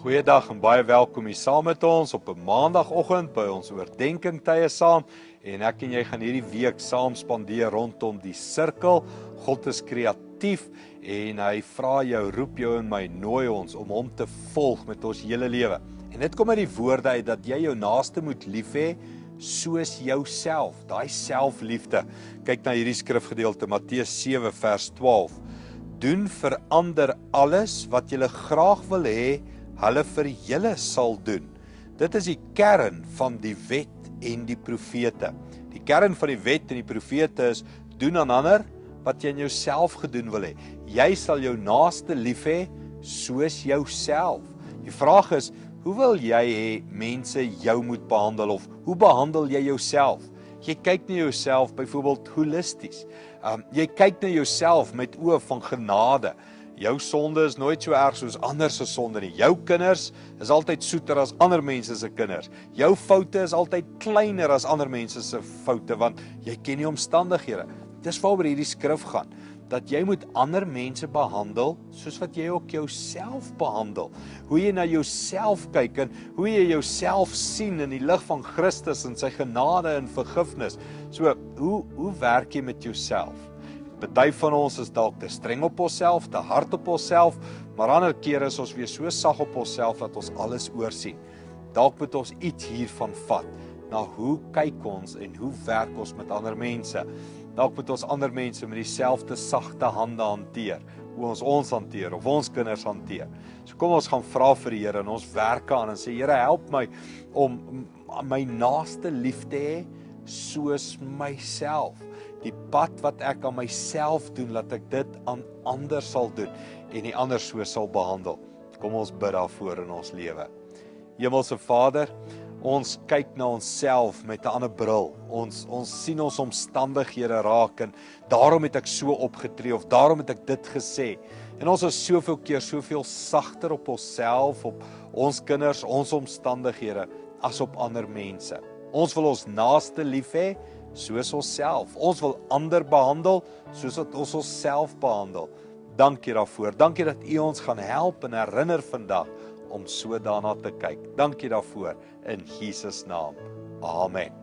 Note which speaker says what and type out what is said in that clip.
Speaker 1: Goeiedag en baie welkom hier saam met ons op 'n maandagoggend by ons oordenkingtye saam. En ek en jy gaan hierdie week saam spandeer rondom die sirkel. God is kreatief en hy vra jou, roep jou en my, nooi ons om hom te volg met ons hele lewe. En dit kom uit die woorde uit dat jy jou naaste moet lief hê soos jouself. Daai selfliefde. Kyk na hierdie skrifgedeelte Matteus 7 vers 12. Doen vir ander alles wat jy graag wil hê hulle vir julle sal doen. Dit is die kern van die wet en die profete. Die kern van die wet en die profete is, doen aan ander wat jy aan jouself gedoen wil hê. Jy sal jou naaste lief hê soos jouself. Die vraag is, hoe wil jy hê mense jou moet behandel of hoe behandel jy jouself? Jy kyk na jouself byvoorbeeld holisties. Jy kyk na jouself met oë van genade. Jou sonde is nooit so erg soos ander se sonde nie. Jou kinders is altyd soeter as ander mense se kinders. Jou foute is altyd kleiner as ander mense se foute, want jy ken die omstandighede. Dis waaroor hierdie skrif gaan, dat jy moet ander mense behandel soos wat jy ook jouself behandel. Hoe jy na jouself kyk en hoe jy jouself sien in die lig van Christus en sy genade en vergifnis. So, hoe werk jy met jouself? Party van ons is dalk te streng op onsself, te hard op onsself, maar ander kere is ons weer so sag op onsself dat ons alles oorsien. Dalk moet ons iets hiervan vat, na hoe kyk ons en hoe werk ons met ander mense. Dalk moet ons ander mense met dieselfde sagte hande hanteer, hoe ons hanteer of ons kinders hanteer. So kom ons gaan vra vir die Here en ons werk aan en sê, Here, help my om my naaste lief te hê soos myself. Die pad wat ek aan myself doen, laat ek dit aan ander sal doen en die ander so sal behandel. Kom ons bid daarvoor in ons lewe. Hemelse Vader, ons kyk na onsself met 'n ander bril. Ons sien ons omstandighede raak en daarom het ek so opgetree of daarom het ek dit gesê. En ons is soveel keer soveel sagter op onsself, op ons kinders, ons omstandighede as op ander mense. Ons wil ons naaste lief hê soos onsself. Ons wil ander behandel soos wat ons onsself behandel. Dankie daarvoor. Dankie dat U ons gaan help en herinner vandag om so daarna te kyk. Dankie daarvoor in Jesus naam. Amen.